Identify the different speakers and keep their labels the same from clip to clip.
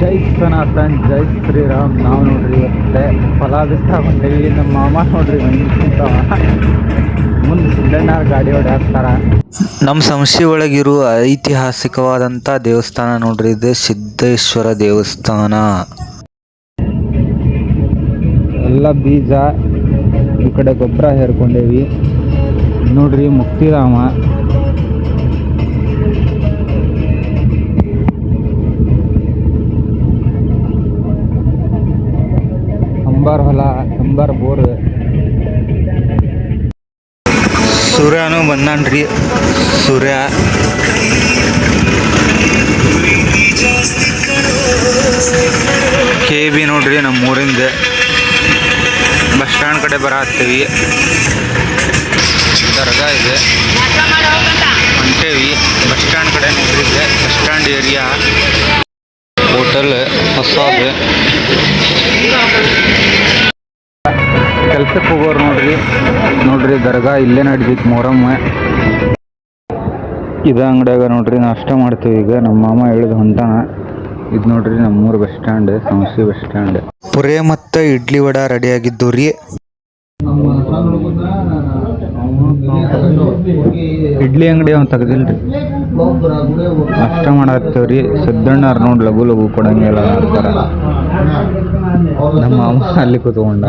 Speaker 1: ಜೈ ಸನಾತನ್ ಜೈ ಶ್ರೀರಾಮ್. ನಾವು ನೋಡ್ರಿ ಇವತ್ತೆ ಫಲ ಬಿಸ್ತಾ ಬಂದೇವಿ. ನಮ್ಮ ಮಾಮ ನೋಡ್ರಿ ಮುಂದೆ ಸಿದ್ದಣ್ಣವ್ರ ಗಾಡಿ ಹೊಡ್ಯಾಕ್ತಾರ.
Speaker 2: ನಮ್ಮ ಸಂಸ್ಥೆ ಒಳಗಿರುವ ಐತಿಹಾಸಿಕವಾದಂಥ ದೇವಸ್ಥಾನ ನೋಡ್ರಿ, ಇದು ಸಿದ್ದೇಶ್ವರ ದೇವಸ್ಥಾನ.
Speaker 1: ಎಲ್ಲ ಬೀಜ ಈ ಕಡೆ ಗೊಬ್ಬರ ಹೇರ್ಕೊಂಡೇವಿ ನೋಡ್ರಿ. ಮುಕ್ತಿಧಾಮ ಅಂಬಾರ್ ಹೊಲ, ಅಂಬಾರ್ ಬೋರ್.
Speaker 2: ಸೂರ್ಯನೂ ಬಂದಾನ್ರಿ. ಸೂರ್ಯ KB ನೋಡ್ರಿ, ನಮ್ಮ ಊರಿಂದ ಬಸ್ ಸ್ಟ್ಯಾಂಡ್ ಕಡೆ ಬರತ್ತೀವಿ. ದರ್ಗಾ ಇದೆ, ಹೊಂಟೇವಿ ಬಸ್ ಸ್ಟ್ಯಾಂಡ್ ಕಡೆ ನೋಡ್ರಿ. ಇದೆ ಬಸ್ ಸ್ಟ್ಯಾಂಡ್ ಏರಿಯಾ. ಹೋಟೆಲ್ ಹೊಸದು.
Speaker 1: ಕೆಲ್ಸಕ್ಕೆ ಹೋಗೋರು ನೋಡ್ರಿ ದರ್ಗಾ ಇಲ್ಲೇ ನಡ್ದಿತ್ತು ಮೊಹರಮ್ಮ. ಇದು ಅಂಗಡಿಯಾಗ ನೋಡ್ರಿ ನಾಷ್ಟ ಮಾಡ್ತೀವಿ. ಈಗ ನಮ್ಮ ಮಾಮ ಹೇಳಿದ ಹೊಂಟಾನ. ಇದು ನೋಡ್ರಿ ನಮ್ಮೂರು ಬಸ್ ಸ್ಟ್ಯಾಂಡ್, ಸಂಸ್ಥೆ ಬಸ್ ಸ್ಟ್ಯಾಂಡ್.
Speaker 2: ಪುರೇ ಮತ್ತು ಇಡ್ಲಿ ವಡ ರೆಡಿ ಆಗಿದ್ದು ರೀ.
Speaker 1: ಇಡ್ಲಿ ಅಂಗಡಿ ಅವ್ನು ತೆಗ್ದಿಲ್ರಿ. ನಾಷ್ಟ ಮಾಡತ್ತೇವ್ರಿ. ಸಿದ್ದಣ್ಣವ್ರು ನೋಡಿ ಲಘು ಲಘು ಕೊಡಂಗಿಲ್ಲ ಅಂತಾರ. ನಮ್ಮ ಮಾಮ ಅಲ್ಲಿ ಕೂತ್ಕೊಂಡ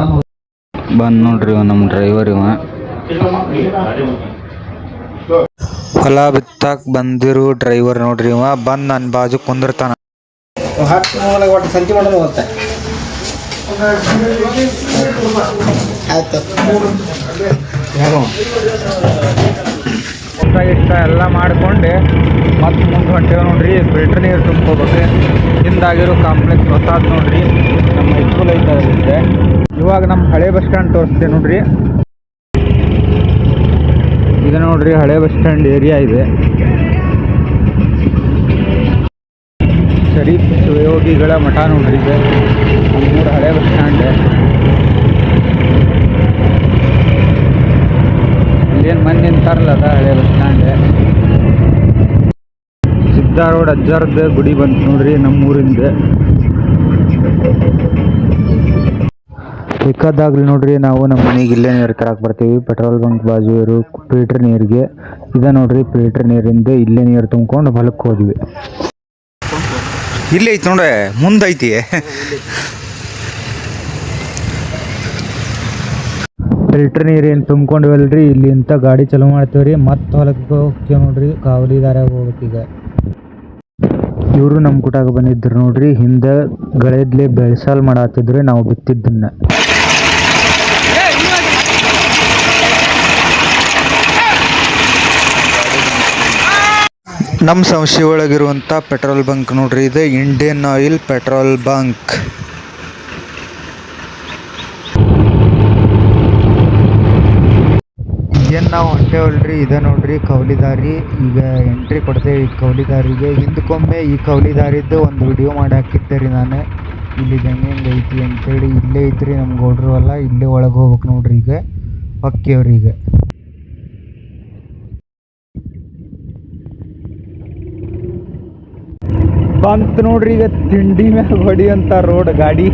Speaker 1: ಬಂದ್ ನೋಡ್ರಿ ನಮ್ಮ ಡ್ರೈವರ್ ಇವ.
Speaker 2: ಹೊಲ ಬಿತ್ತಾಕ್ ಬಂದಿರೋ ಡ್ರೈವರ್ ನೋಡ್ರಿ. ಇವ ಬಂದ್ ನನ್ನ ಬಾಜು ಕುಂದಿರ್ತಾನ.
Speaker 3: ಸಂತಿ ಮಾಡೋದು ಹೋಗುತ್ತೆ. ಆಯ್ತು
Speaker 1: ಇಷ್ಟ ಎಲ್ಲ ಮಾಡ್ಕೊಂಡು ಮತ್ತೆ ಮುಂದೆ ಹೊಂಟೇವೆ ನೋಡ್ರಿ. ಫಿಲ್ಟರ್ ನೀರು ತುಂಬ್ಕೋಬೇಕು. ಹಿಂದಾಗಿರೋ ಕಾಂಪ್ಲೆಕ್ಸ್ ಹೊಸಾದ್ ನೋಡ್ರಿ. ನಮ್ಮ ಹೈಸ್ಕೂಲ್ ಐತೆ. ಇವಾಗ ನಮ್ಮ ಹಳೆ ಬಸ್ ಸ್ಟ್ಯಾಂಡ್ ತೋರಿಸ್ತೆ ನೋಡ್ರಿ. ಇದು ನೋಡ್ರಿ ಹಳೆ ಬಸ್ ಸ್ಟ್ಯಾಂಡ್ ಏರಿಯಾ ಇದೆ. ಶರೀಫ್ ಶಿವಯೋಗಿಗಳ ಮಠ ನೋಡ್ರಿ. ಇದೆ ನಮ್ಮೂರು ಹಳೆ ಬಸ್ ಸ್ಟ್ಯಾಂಡ್. ಇಲ್ಲೇನು ಮಂದಿ ನಿಂತಾರಲ್ಲ ಅದ ಹಳೆ ಬಸ್ ಸ್ಟ್ಯಾಂಡ್. ಸಿದ್ದಾರೋಡ್ ಅಜ್ಜಾರ್ದ ಗುಡಿ ಬಂತು ನೋಡ್ರಿ ನಮ್ಮೂರಿಂದ. ಬೇಕಾದಾಗ್ಲಿ ನೋಡ್ರಿ ನಾವು ನಮ್ಮ ಮನೆಗೆ ಇಲ್ಲೇ ನೀರು ತರಕ್ಕೆ ಬರ್ತೀವಿ. ಪೆಟ್ರೋಲ್ ಬಂಕ್ ಬಾಜು ಇರೋ ಫಿಲ್ಟರ್ ನೀರಿಗೆ. ಇದೆ ನೋಡ್ರಿ ಫಿಲ್ಟರ್ ನೀರಿಂದ ಇಲ್ಲೇ ನೀರು ತುಂಬ್ಕೊಂಡು ಹೊಲಕ್ಕೆ ಹೋದ್ವಿ.
Speaker 2: ಇಲ್ಲೇ ಐತಿ ನೋಡ್ರೆ, ಮುಂದೈತಿ.
Speaker 1: ಫಿಲ್ಟರ್ ನೀರು ಏನು ತುಂಬ್ಕೊಂಡಿವಲ್ರಿ, ಇಲ್ಲಿ ಇಂಥ ಗಾಡಿ ಚಲೋ ಮಾಡ್ತೀವ್ರಿ. ಮತ್ತೆ ಹೊಲಕ್ಕೆ ಹೋಗ್ತೀವಿ ನೋಡ್ರಿ. ಕಾವಲಿ ದಾರ್ಯಾಗ ಹೋಗ್ಬೇಕೀಗ. ಇವರು ನಮ್ಮ ಕೂಟಾಗ ಬಂದಿದ್ರು ನೋಡ್ರಿ. ಹಿಂದೆ ಗಳೆದ್ಲೆ ಬೆಳೆಸಾಲ್ ಮಾಡತ್ತಿದ್ರು ನಾವು ಬಿತ್ತಿದ್ದನ್ನ.
Speaker 2: ನಮ್ಮ ಸಂಸ್ಥೆ ಒಳಗಿರುವಂಥ ಪೆಟ್ರೋಲ್ ಬಂಕ್ ನೋಡ್ರಿ. ಇದು ಇಂಡಿಯನ್ ಆಯಿಲ್ ಪೆಟ್ರೋಲ್ ಬಂಕ್.
Speaker 1: ಏನು ನಾವು ಹೊಂಟೇವಲ್ರಿ. ಇದೆ ನೋಡ್ರಿ ಕೌಲಿ ದಾರಿ. ಈಗ ಎಂಟ್ರಿ ಕೊಡ್ತೇವೆ ಈ ಕೌಲಿ ದಾರಿಗೆ. ಹಿಂದಕ್ಕೊಮ್ಮೆ ಈ ಕೌಲಿ ದಾರಿದ್ದು ಒಂದು ವಿಡಿಯೋ ಮಾಡಿ ಹಾಕಿದ್ದೆ ರೀ ನಾನು. ಇಲ್ಲಿ ಹೆಂಗೆ ಐತಿ ಅಂತೇಳಿ. ಇಲ್ಲೇ ಐತ್ರಿ ನಮ್ಮ ಗೌಡ್ರು ಅಲ್ಲ. ಇಲ್ಲೇ ಒಳಗೆ ಹೋಗ್ಬೇಕು ನೋಡ್ರಿ. ಈಗ ಹೊಕ್ಕೇವ್ರಿ. ಈಗ ಬಂತು ನೋಡ್ರಿ. ಈಗ ತಿಂಡಿ ಮ್ಯಾಗ ಹೊಡಿಯಂಥ ರೋಡ್ ಗಾಡಿ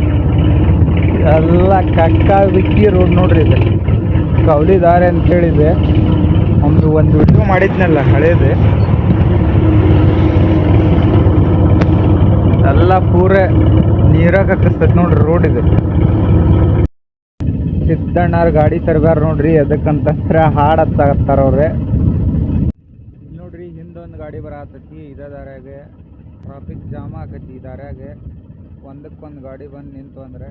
Speaker 1: ಎಲ್ಲ ಕಕ್ಕ ಬಿಕ್ಕಿ ರೋಡ್ ನೋಡ್ರಿ. ಇದು ಕೌಲಿ ದಾರಿ ಅಂತೇಳಿದೆ. ಒಂದು ವಿಡಿಯೋ ಮಾಡಿದ್ನಲ್ಲ ಹಳೇದು. ಎಲ್ಲ ಪೂರ ನೀರಾಗ ಹಾಕಿಸ್ತೈತೆ ನೋಡ್ರಿ ರೋಡ್ ಇದು. ಸಿದ್ದಣ್ಣವ್ರ ಗಾಡಿ ತರಬ್ಯಾರ ನೋಡ್ರಿ. ಅದಕ್ಕಂತಂದ್ರೆ ಹಾಡು ಹತ್ತಾಗತ್ತಾರ ಅವ್ರೆ. ನೋಡ್ರಿ ಹಿಂದೊಂದು ಗಾಡಿ ಬರತೈತಿ. ಇದೇ ದಾರ್ಯಾಗ ಟ್ರಾಫಿಕ್ ಜಾಮ್ ಆಕೈತಿ. ಈ ದಾರ್ಯಾಗ ಒಂದಕ್ಕೊಂದು ಗಾಡಿ ಬಂದು ನಿಂತು ಅಂದ್ರೆ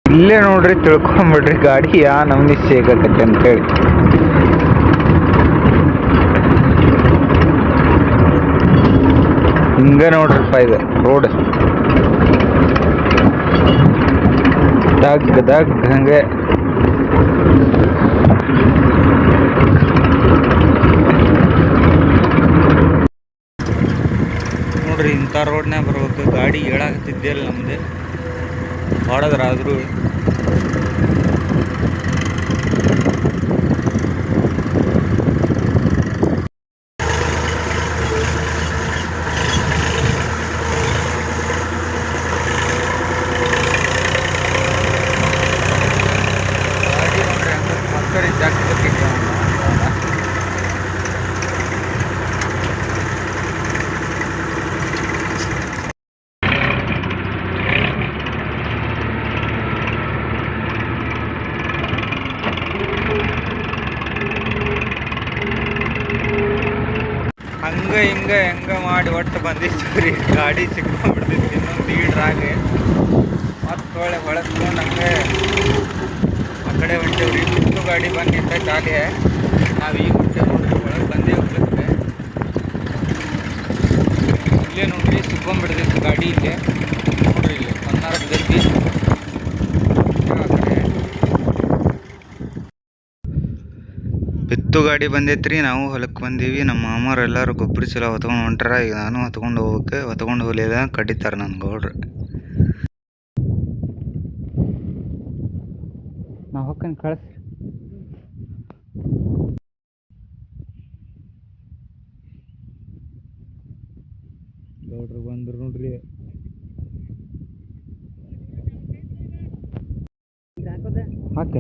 Speaker 1: ಇಲ್ಲೇ ನೋಡ್ರಿ ತಿಳ್ಕೊಂಬಿಡ್ರಿ ಗಾಡಿ ಯಾ ನಮ್ನಿ ಸೇಗತೈತಿ ಅಂತೇಳಿ. ಹಿಂಗೆ ನೋಡ್ರಿಪ್ಪ ಇದು ರೋಡ್ ದಗ್ ಹಂಗೆ.
Speaker 2: ನೋಡ್ರಿ ಇಂಥ ರೋಡ್ನಾಗ ಬರ್ಬೇಕು. ಗಾಡಿ ಹೇಳಾಕತ್ತಿದ್ದಿಲ್ಲ ನಮ್ದು ಹೊಡೆದ್ರಾದ್ರೂ. ಹೆಂಗ ಮಾಡಿ ಒಟ್ಟು ಬಂದಿತ್ತು ರೀ. ಗಾಡಿ ಸಿಕ್ಕೊಂಡ್ಬಿಡ್ತಿತ್ತು ಇನ್ನೊಂದು ಈಡ್ರಾಗೆ. ಮತ್ತು ಹೊಳಸ್ಕೊಂಡು ಹಂಗೆ ಆ ಕಡೆ ಹೊಂಟೇವ್ರಿ. ಬಿತ್ತು ಗಾಡಿ ಬಂದು ನಿಂತೈತೆ ಹಾಗೆ. ನಾವು ಈಗ ಹೊಂಟೇವೆ ನೋಡ್ರಿ, ಒಳಗೆ ಬಂದೇ ಹೋಗ್ಲಿಕ್ಕೆ. ಇಲ್ಲೇ ನೋಡ್ರಿ ಸಿಕ್ಕೊಂಡ್ಬಿಡ್ತಿತ್ತು ಗಾಡಿ ಇಲ್ಲೇ ನೋಡ್ರಿ. ಇಲ್ಲಿ 16 ಗದ್ದಿ ಬಿತ್ತು ಗಾಡಿ ಬಂದೈತ್ರಿ. ನಾವು ಹೊಲಕ್ಕೆ ಬಂದೀವಿ. ನಮ್ಮ ಮಾಮರು ಎಲ್ಲರೂ ಗೊಬ್ಬರ ಚಲೋ ಹೊತ್ಕೊಂಡು ಹೊಂಟಾರ. ಈಗ ನಾನು ಹೊತ್ಕೊಂಡು ಹೋಗ್ಬೇಕು. ಹೊತ್ಕೊಂಡು ಹೋಗ್ಲಿಲ್ಲ ಕಡಿತಾರೆ ನನ್ನ ಗೌಡ್ರು. ನಾವು ಹೊಕ್ಕನ್ ಕಳಿಸ್ರಿ. ಗೌಡ್ರು ಬಂದ್ರು ನೋಡ್ರಿ. ಹಾಕ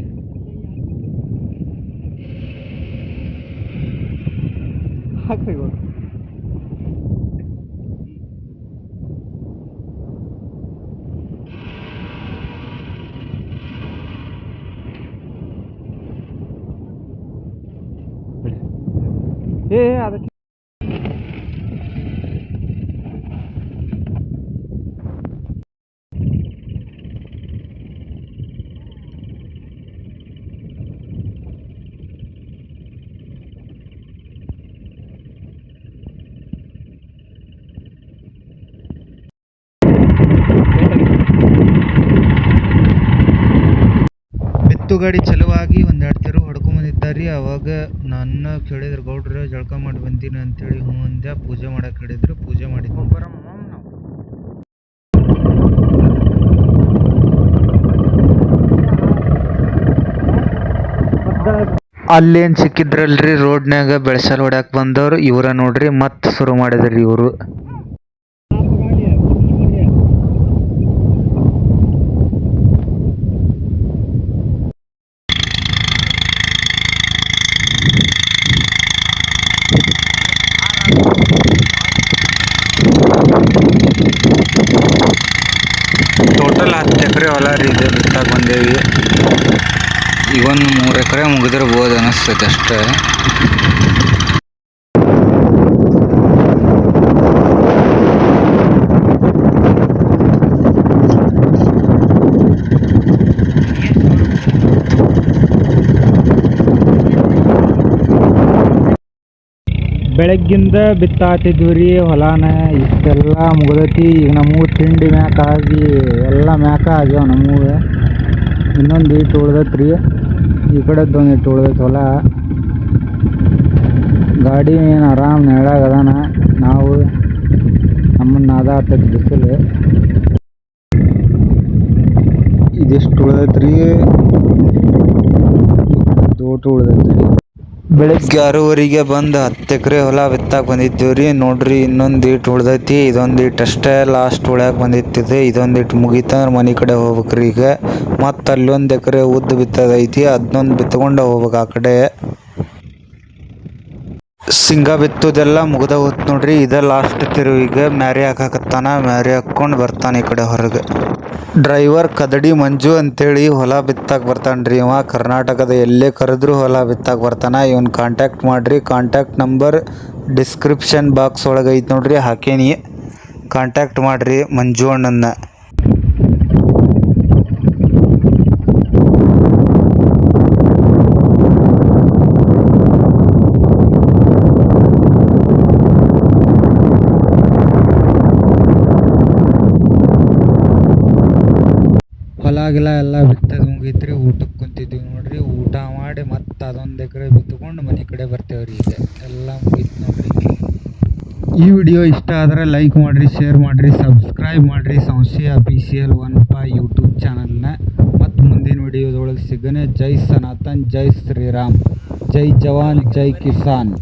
Speaker 2: ಹಾಕ್ರಿ ಗೌಡ್ರು. ಅದಕ್ಕೆ ಬಿತ್ತು ಗಾಡಿ ಚಲುವಾಗಿ ಒಂದೆರಡು ತೆರು ಹೊಡ್ಕೊಂಬಂದಿದ್ದಾರೆ. ಅವಾಗ ನನ್ನ ಕೇಳಿದ್ರು ಗೌಡ್ರು ಜಳಕ ಮಾಡಿ ಬಂದೀನಿ ಅಂತೇಳಿ. ಹ್ಞೂ ಅಂದೆ. ಪೂಜೆ ಮಾಡಕ್ಕೆ ಹೇಳಿದ್ರು, ಪೂಜೆ ಮಾಡಿದ್ವಿ. ಅಲ್ಲೇನು ಸಿಕ್ಕಿದ್ರಲ್ರಿ ರೋಡ್ನಾಗ ಬೆಳೆಸಲ್ ಹೊಡ್ಯಾಕೆ ಬಂದವ್ರು ಇವರ ನೋಡ್ರಿ. ಮತ್ತೆ ಶುರು ಮಾಡಿದ್ರಿ ಇವರು. ಟೋಟಲ್ 10 ಎಕರೆ ಹೊಲ ರೀ ಇದೆ. ಬಿತ್ತಾಗ ಬಂದೇವಿ. ಈಗ ಒಂದು 3 ಎಕರೆ ಮುಗಿದಿರ್ಬೋದು ಅನಿಸ್ತೈತೆ ಅಷ್ಟೇ. ಬೆಳಗ್ಗಿಂದ ಬಿತ್ತಾತಿದ್ವಿ ರೀ ಹೊಲಾನ. ಇಷ್ಟೆಲ್ಲ ಮುಗ್ದೈತಿ. ಈಗ ನಮಗೂ ತಿಂಡಿ ಮ್ಯಾಕ ಆಗಿ ಎಲ್ಲ ಮ್ಯಾಕ ಆಗ್ಯಾವ ನಮಗೆ. ಇನ್ನೊಂದು ಈಟು ಉಳ್ದೈತೆ ರೀ. ಈ ಕಡೆದ್ದು ಒಂದು ಈಟು ಉಳ್ದೈತೆ ಹೊಲ. ಗಾಡಿ ಏನು ಆರಾಮ್ ನೆರಳಾಗ ಅದಾನ. ನಾವು ನಮ್ಮನ್ನು ಅದಾತೈತಿ ಬಿಸಿಲು. ಇದಿಷ್ಟು ಉಳ್ದೈತೆ ರೀ. ತೋಟ ಉಳ್ದೈತೆ ರೀ. ಬೆಳಗ್ಗೆ 6:30ಗೆ ಬಂದು 10 ಎಕರೆ ಹೊಲ ಬಿತ್ತಾಕ ಬಂದಿದ್ದೀವಿ ರೀ. ನೋಡ್ರಿ ಇನ್ನೊಂದು ಈಟು ಉಳ್ದೈತಿ. ಇದೊಂದು ಈಟು ಅಷ್ಟೇ ಲಾಸ್ಟ್ ಉಳ್ಯಾಕೆ ಬಂದಿತ್ತಿದೆ. ಇದೊಂದು ಈಟು ಮುಗೀತಂದ್ರೆ ಮನೆ ಕಡೆ ಹೋಗ್ಬೇಕ್ರಿ. ಈಗ ಮತ್ತು ಅಲ್ಲೊಂದು ಎಕರೆ ಉದ್ದು ಬಿತ್ತದೈತಿ. ಅದನ್ನೊಂದು ಬಿತ್ಕೊಂಡು ಹೋಗ್ಬೇಕು ಆ ಕಡೆ. ಶೇಂಗಾ ಬಿತ್ತೋದೆಲ್ಲ ಮುಗ್ದ ಹೋತ್ ನೋಡ್ರಿ. ಇದೇ ಲಾಸ್ಟ್ ತಿರುವಿಗೆ ಮ್ಯಾರಿ ಹಾಕಕತ್ತಾನ. ಮ್ಯಾರಿ ಹಾಕ್ಕೊಂಡು ಬರ್ತಾನೆ ಈ ಕಡೆ ಹೊರಗೆ. ಡ್ರೈವರ್ ಕದಡಿ ಮಂಜು ಅಂತೇಳಿ ಹೊಲ ಬಿತ್ತಾಕ ಬರ್ತಾನ್ರಿ. ಇವ ಕರ್ನಾಟಕದ ಎಲ್ಲೇ ಕರೆದ್ರೂ ಹೊಲ ಬಿತ್ತಾಕ ಬರ್ತಾನ. ಇವನ್ ಕಾಂಟ್ಯಾಕ್ಟ್ ಮಾಡ್ರಿ. ಕಾಂಟ್ಯಾಕ್ಟ್ ನಂಬರ್ ಡಿಸ್ಕ್ರಿಪ್ಷನ್ ಬಾಕ್ಸ್ ಒಳಗೆ ಐತೆ ನೋಡ್ರಿ, ಹಾಕೇನಿ. ಕಾಂಟ್ಯಾಕ್ಟ್ ಮಾಡ್ರಿ ಮಂಜು ಅಣ್ಣನ್ನ. ಹೊಲ ಗಿಲ ಎಲ್ಲ ಬಿತ್ತದು ಮುಗೀತ್ರಿ. ಊಟಕ್ಕೆ ಕುಂತಿದ್ವಿ ನೋಡ್ರಿ. ಊಟ ಮಾಡಿ ಮತ್ತೆ ಅದೊಂದು ಎಕರೆ ಬಿತ್ಕೊಂಡು ಮನೆ ಕಡೆ ಬರ್ತೇವ್ರಿ. ಈಗ ಎಲ್ಲ ಮುಗೀತು ನೋಡ್ರಿ. ಈ ವಿಡಿಯೋ ಇಷ್ಟ ಆದರೆ ಲೈಕ್ ಮಾಡಿರಿ, ಶೇರ್ ಮಾಡಿರಿ, ಸಬ್ಸ್ಕ್ರೈಬ್ ಮಾಡಿರಿ ಸಂಶಯ ಅಫಿಷಿಯಲ್ 1 ಯೂಟ್ಯೂಬ್ ಚಾನಲ್ನ. ಮತ್ತು ಮುಂದಿನ ವಿಡಿಯೋದೊಳಗೆ ಸಿಗನೆ. ಜೈ ಸನಾತನ್, ಜೈ ಶ್ರೀರಾಮ್, ಜೈ ಜವಾನ್, ಜೈ ಕಿಸಾನ್.